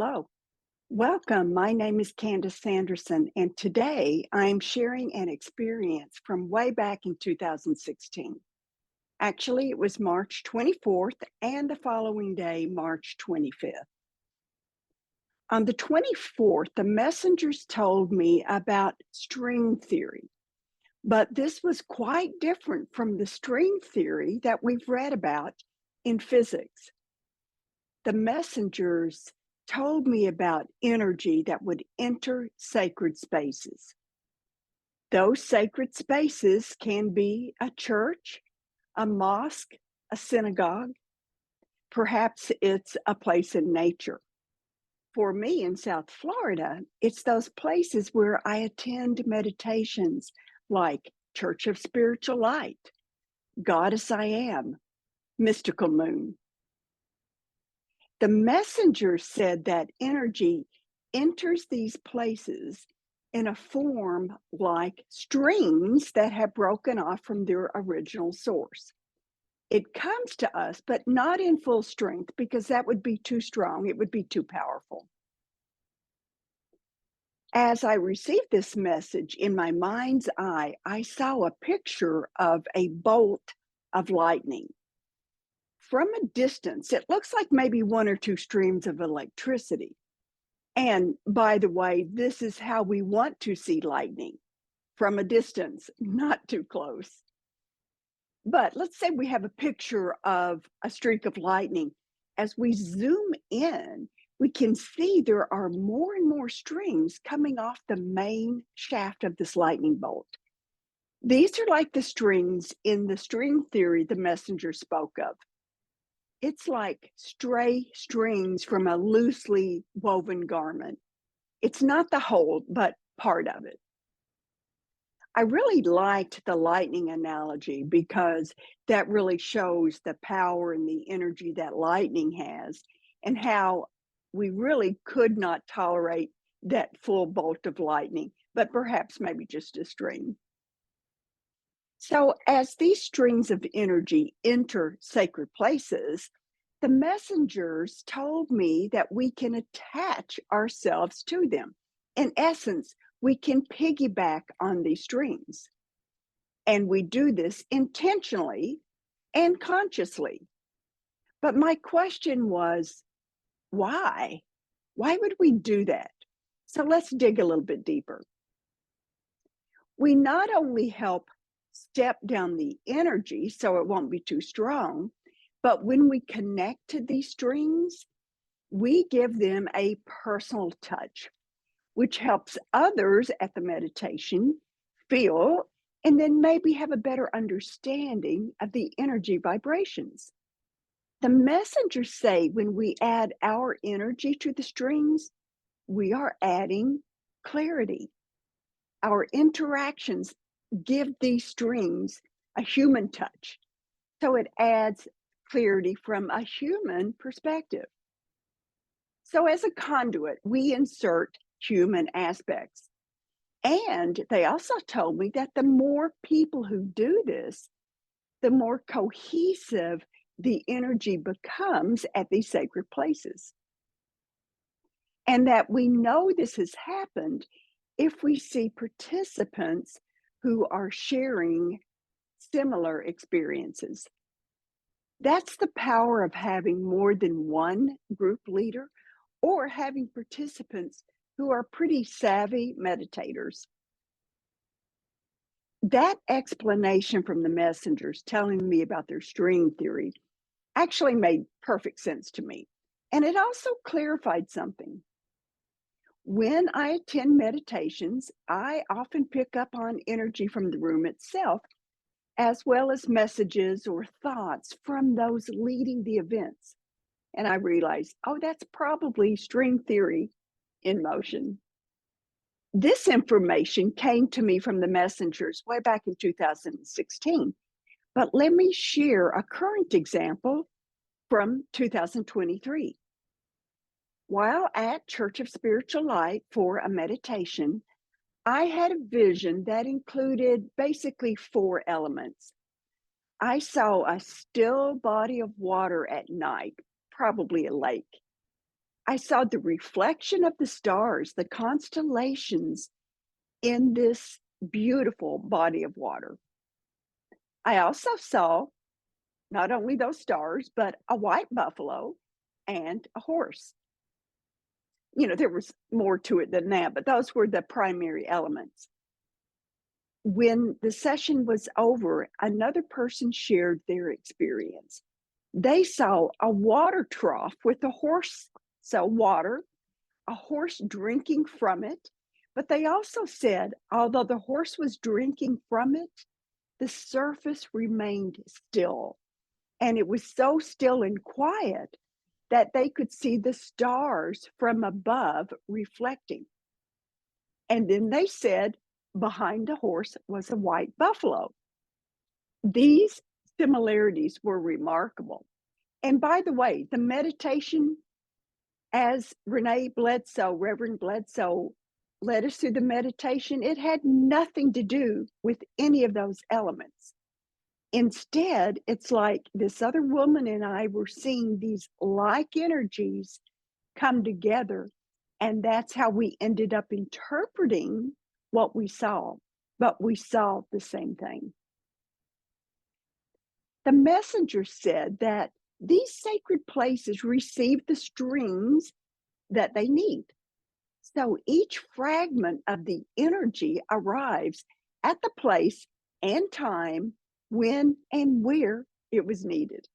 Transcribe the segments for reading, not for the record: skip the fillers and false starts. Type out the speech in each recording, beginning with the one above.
Hello. Welcome. My name is Candice Sanderson, and today I'm sharing an experience from way back in 2016. Actually, it was March 24th and the following day, March 25th. On the 24th, the messengers told me about string theory, but this was quite different from the string theory that we've read about in physics. The messengers told me about energy that would enter sacred spaces. Those sacred spaces can be a church, a mosque, a synagogue. Perhaps it's a place in nature. For me in South Florida, it's those places where I attend meditations like Church of Spiritual Light, Goddess I Am, Mystical Moon. The messenger said that energy enters these places in a form like strings that have broken off from their original source. It comes to us, but not in full strength because that would be too strong. It would be too powerful. As I received this message in my mind's eye, I saw a picture of a bolt of lightning. From a distance, it looks like maybe one or two streams of electricity. And by the way, this is how we want to see lightning, from a distance, not too close. But let's say we have a picture of a streak of lightning. As we zoom in, we can see there are more and more strings coming off the main shaft of this lightning bolt. These are like the strings in the string theory the messenger spoke of. It's like stray strings from a loosely woven garment. It's not the whole, but part of it. I really liked the lightning analogy because that really shows the power and the energy that lightning has and how we really could not tolerate that full bolt of lightning, but perhaps maybe just a string. So as these strings of energy enter sacred places, the messengers told me that we can attach ourselves to them. In essence, we can piggyback on these strings. And we do this intentionally and consciously. But my question was, why? Why would we do that? So let's dig a little bit deeper. We not only help step down the energy so it won't be too strong, but when we connect to these strings, we give them a personal touch, which helps others at the meditation feel and then maybe have a better understanding of the energy vibrations. The messengers say when we add our energy to the strings, we are adding clarity. Our interactions give these strings a human touch. So it adds clarity from a human perspective. So as a conduit, we insert human aspects. And they also told me that the more people who do this, the more cohesive the energy becomes at these sacred places. And that we know this has happened if we see participants who are sharing similar experiences. That's the power of having more than one group leader or having participants who are pretty savvy meditators. That explanation from the messengers telling me about their string theory actually made perfect sense to me. And it also clarified something. When I attend meditations, I often pick up on energy from the room itself, as well as messages or thoughts from those leading the events. And I realized, oh, that's probably string theory in motion. This information came to me from the messengers way back in 2016. But let me share a current example from 2023. While at Church of Spiritual Light for a meditation, I had a vision that included basically 4 elements. I saw a still body of water at night, probably a lake. I saw the reflection of the stars, the constellations in this beautiful body of water. I also saw not only those stars, but a white buffalo and a horse. There was more to it than that, but those were the primary elements. When the session was over, another person shared their experience. They saw a water trough with a horse, so water, a horse drinking from it. But they also said, although the horse was drinking from it, the surface remained still. And it was so still and quiet that they could see the stars from above reflecting. And then they said, behind the horse was a white buffalo. These similarities were remarkable. And by the way, the meditation, as Reverend Bledsoe led us through the meditation, it had nothing to do with any of those elements. Instead, it's like this other woman and I were seeing these like energies come together, and that's how we ended up interpreting what we saw, but we saw the same thing. The messenger said that these sacred places receive the streams that they need. So each fragment of the energy arrives at the place and time when and where it was needed.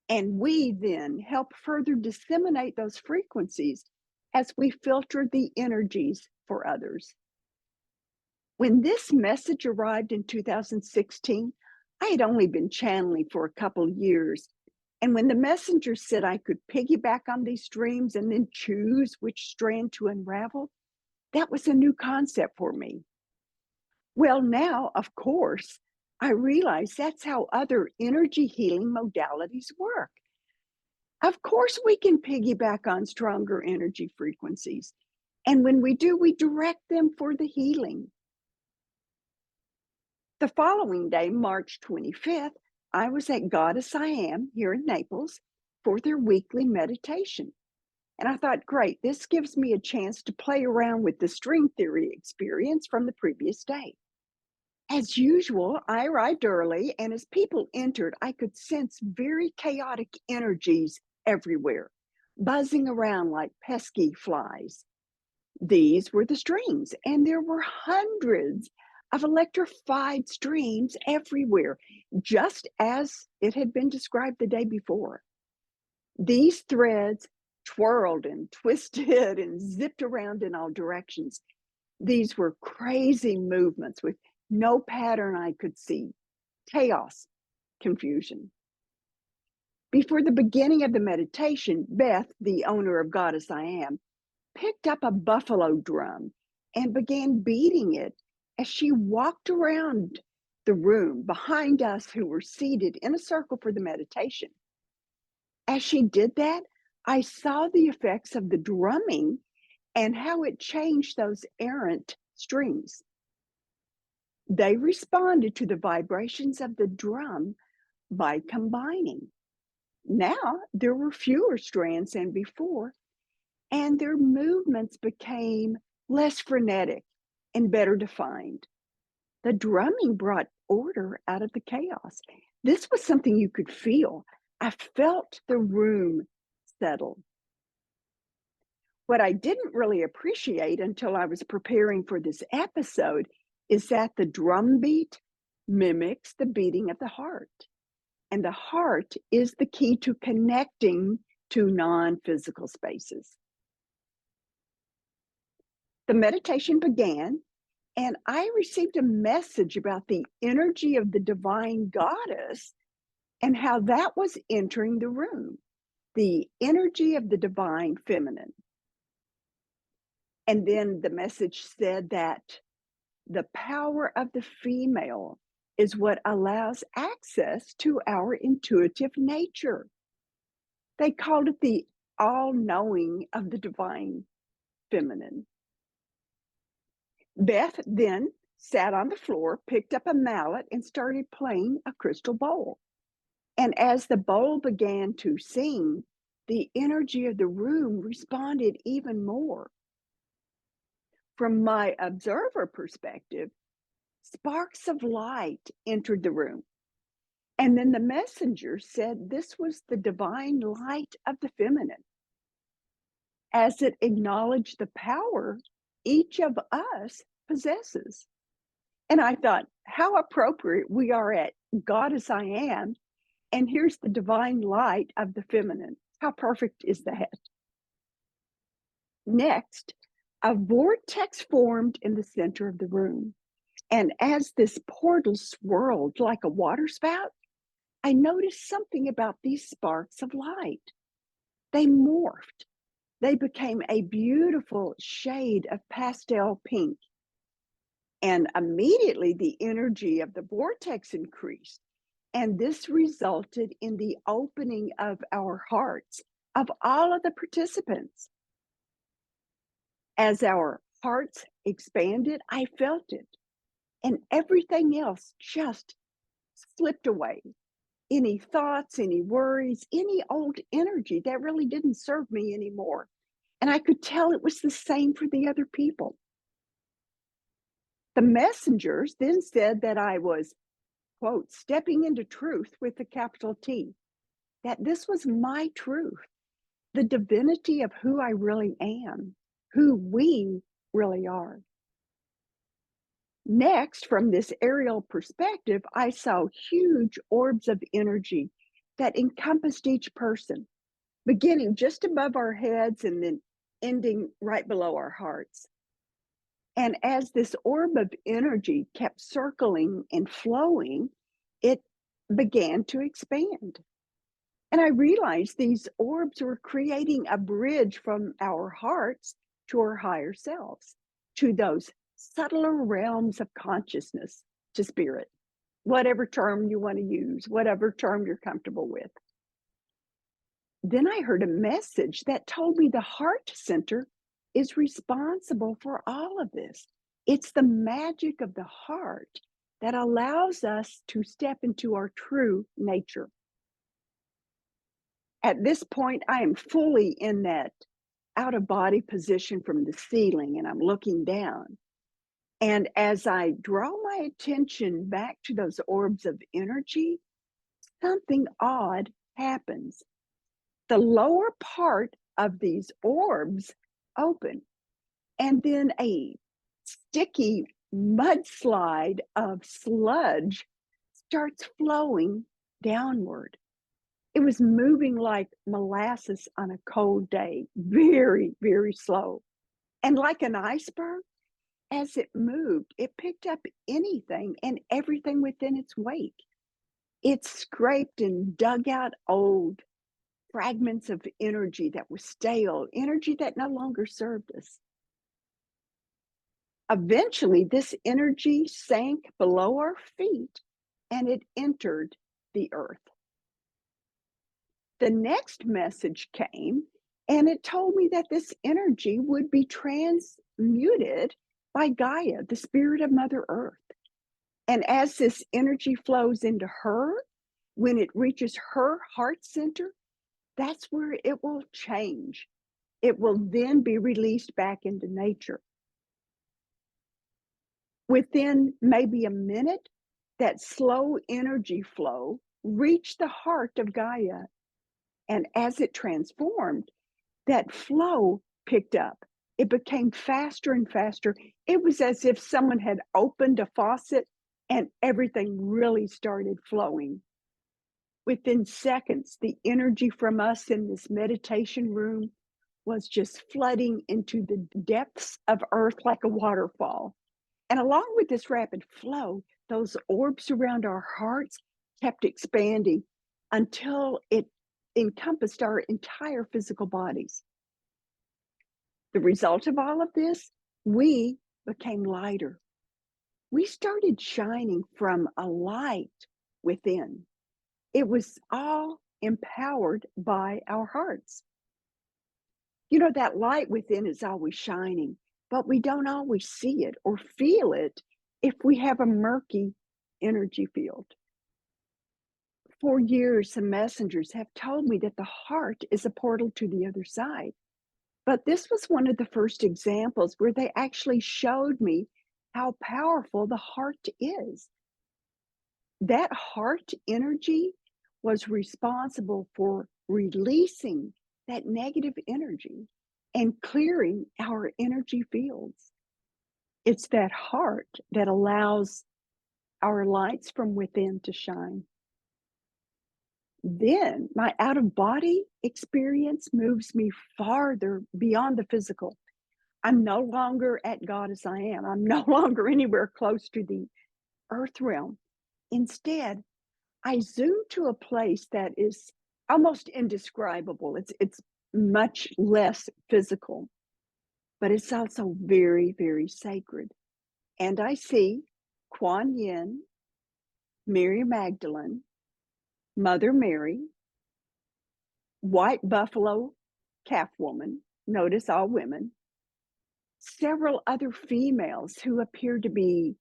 And we then help further disseminate those frequencies as we filter the energies for others. When this message arrived in 2016, I had only been channeling for a couple years. And when the messenger said I could piggyback on these streams and then choose which strand to unravel, that was a new concept for me. Well, now, of course, I realize that's how other energy healing modalities work. Of course, we can piggyback on stronger energy frequencies. And when we do, we direct them for the healing. The following day, March 25th, I was at Goddess I Am here in Naples for their weekly meditation. And I thought, great, this gives me a chance to play around with the string theory experience from the previous day. As usual, I arrived early, and as people entered, I could sense very chaotic energies everywhere, buzzing around like pesky flies. These were the strings, and there were hundreds of electrified streams everywhere, just as it had been described the day before. These threads twirled and twisted and zipped around in all directions. These were crazy movements with no pattern I could see. Chaos, confusion. Before the beginning of the meditation, Beth, the owner of Goddess I Am, picked up a buffalo drum and began beating it as she walked around the room behind us who were seated in a circle for the meditation. As she did that, I saw the effects of the drumming and how it changed those errant strings. They responded to the vibrations of the drum by combining. Now there were fewer strands than before, and their movements became less frenetic and better defined. The drumming brought order out of the chaos. This was something you could feel. I felt the room settle. What I didn't really appreciate until I was preparing for this episode is that the drum beat mimics the beating of the heart. And the heart is the key to connecting to non-physical spaces. The meditation began, and I received a message about the energy of the divine goddess and how that was entering the room, the energy of the divine feminine. And then the message said that the power of the female is what allows access to our intuitive nature. They called it the all-knowing of the divine feminine. Beth then sat on the floor, picked up a mallet, and started playing a crystal bowl. And as the bowl began to sing, the energy of the room responded even more. From my observer perspective, sparks of light entered the room. And then the messenger said this was the divine light of the feminine, as it acknowledged the power each of us possesses. And I thought, how appropriate we are at God as I am, and here's the divine light of the feminine. How perfect is that? Next, a vortex formed in the center of the room. And as this portal swirled like a water spout, I noticed something about these sparks of light. They morphed. They became a beautiful shade of pastel pink. And immediately the energy of the vortex increased. And this resulted in the opening of our hearts of all of the participants. As our hearts expanded, I felt it. And everything else just slipped away. Any thoughts, any worries, any old energy that really didn't serve me anymore. And I could tell it was the same for the other people. The messengers then said that I was, quote, stepping into truth with a capital T, that this was my truth, the divinity of who I really am, who we really are. Next, from this aerial perspective, I saw huge orbs of energy that encompassed each person, beginning just above our heads and then ending right below our hearts. And as this orb of energy kept circling and flowing, it began to expand. And I realized these orbs were creating a bridge from our hearts to our higher selves, to those subtler realms of consciousness, to spirit, whatever term you want to use, whatever term you're comfortable with. Then I heard a message that told me the heart center is responsible for all of this. It's the magic of the heart that allows us to step into our true nature. At this point, I am fully in that out of body position from the ceiling, and I'm looking down. And as I draw my attention back to those orbs of energy, something odd happens. The lower part of these orbs open, and then a sticky mudslide of sludge starts flowing downward. It was moving like molasses on a cold day, very, very slow. And like an iceberg, as it moved, it picked up anything and everything within its wake. It scraped and dug out old fragments of energy that was stale, energy that no longer served us. Eventually, this energy sank below our feet and it entered the earth. The next message came and it told me that this energy would be transmuted by Gaia, the spirit of Mother Earth. And as this energy flows into her, when it reaches her heart center, that's where it will change. It will then be released back into nature. Within maybe a minute, that slow energy flow reached the heart of Gaia. And as it transformed, that flow picked up. It became faster and faster. It was as if someone had opened a faucet and everything really started flowing. Within seconds, the energy from us in this meditation room was just flooding into the depths of earth like a waterfall. And along with this rapid flow, those orbs around our hearts kept expanding until it encompassed our entire physical bodies. The result of all of this, we became lighter. We started shining from a light within. It was all empowered by our hearts. You know, that light within is always shining, but we don't always see it or feel it if we have a murky energy field. For years, some messengers have told me that the heart is a portal to the other side. But this was one of the first examples where they actually showed me how powerful the heart is. That heart energy was responsible for releasing that negative energy and clearing our energy fields. It's that heart that allows our lights from within to shine. Then my out of body experience moves me farther beyond the physical. I'm no longer at God as I am. I'm no longer anywhere close to the earth realm. Instead, I zoom to a place that is almost indescribable. It's much less physical, but it's also very, very sacred. And I see Kuan Yin, Mary Magdalene, Mother Mary, White Buffalo Calf Woman, notice all women, several other females who appear to be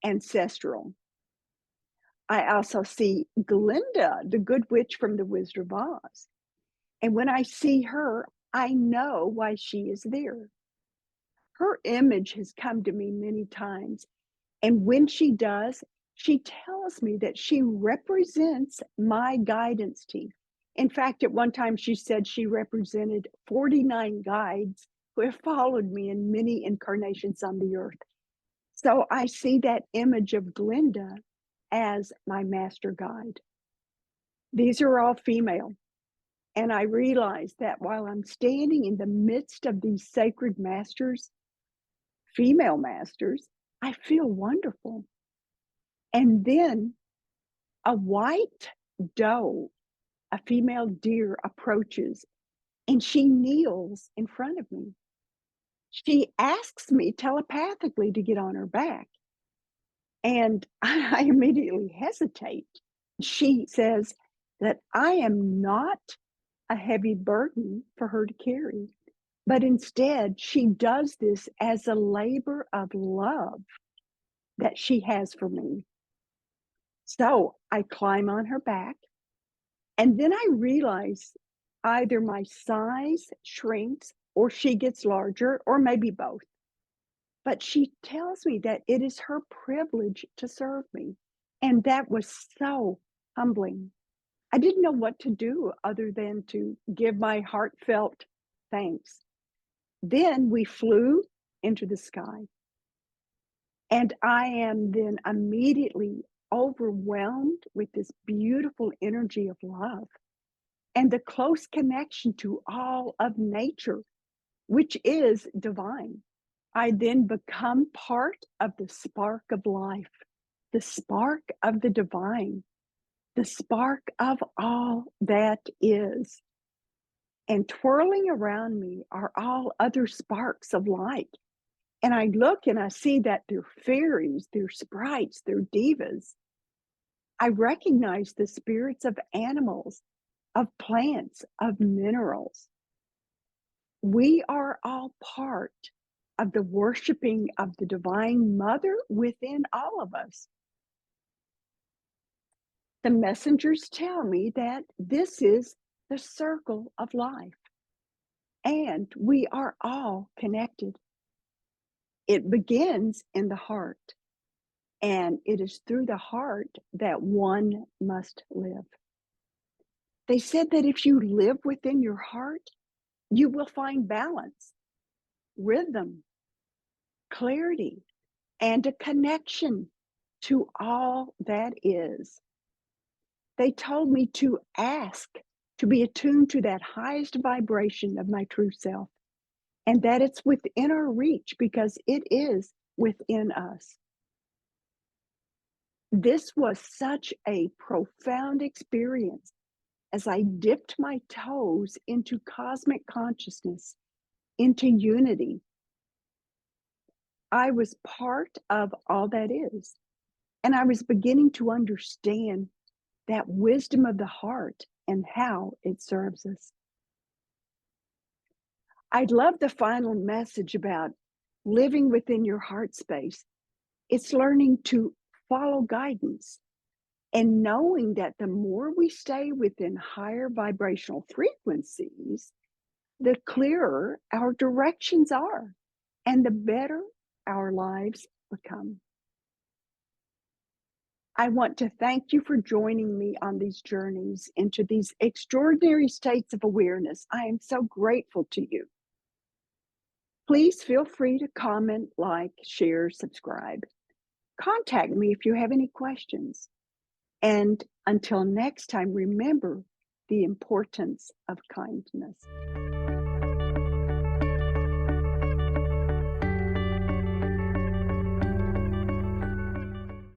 ancestral. I also see Glinda, the good witch from the Wizard of Oz. And when I see her, I know why she is there. Her image has come to me many times. And when she does, she tells me that she represents my guidance team. In fact, at one time she said she represented 49 guides who have followed me in many incarnations on the earth. So I see that image of Glinda as my master guide. These are all female. And I realize that while I'm standing in the midst of these sacred masters, female masters, I feel wonderful. And then a white doe, a female deer, approaches and she kneels in front of me. She asks me telepathically to get on her back. And I immediately hesitate. She says that I am not a heavy burden for her to carry, but instead she does this as a labor of love that she has for me. So I climb on her back, and then I realize either my size shrinks or she gets larger, or maybe both. But she tells me that it is her privilege to serve me. And that was so humbling. I didn't know what to do other than to give my heartfelt thanks. Then we flew into the sky. And I am then immediately overwhelmed with this beautiful energy of love and the close connection to all of nature, which is divine. I then become part of the spark of life, the spark of the divine, the spark of all that is. And twirling around me are all other sparks of light. And I look and I see that they're fairies, they're sprites, they're divas. I recognize the spirits of animals, of plants, of minerals. We are all part of the worshiping of the Divine Mother within all of us. The messengers tell me that this is the circle of life, and we are all connected. It begins in the heart, and it is through the heart that one must live. They said that if you live within your heart, you will find balance, rhythm, clarity, and a connection to all that is. They told me to ask to be attuned to that highest vibration of my true self, and that it's within our reach because it is within us. This was such a profound experience as I dipped my toes into cosmic consciousness, into unity. I was part of all that is, and I was beginning to understand that wisdom of the heart and how it serves us. I love the final message about living within your heart space. It's learning to follow guidance And knowing that the more we stay within higher vibrational frequencies, the clearer our directions are and the better our lives become. I want to thank you for joining me on these journeys into these extraordinary states of awareness. I am so grateful to you. Please feel free to comment, like, share, subscribe. Contact me if you have any questions. And until next time, remember the importance of kindness.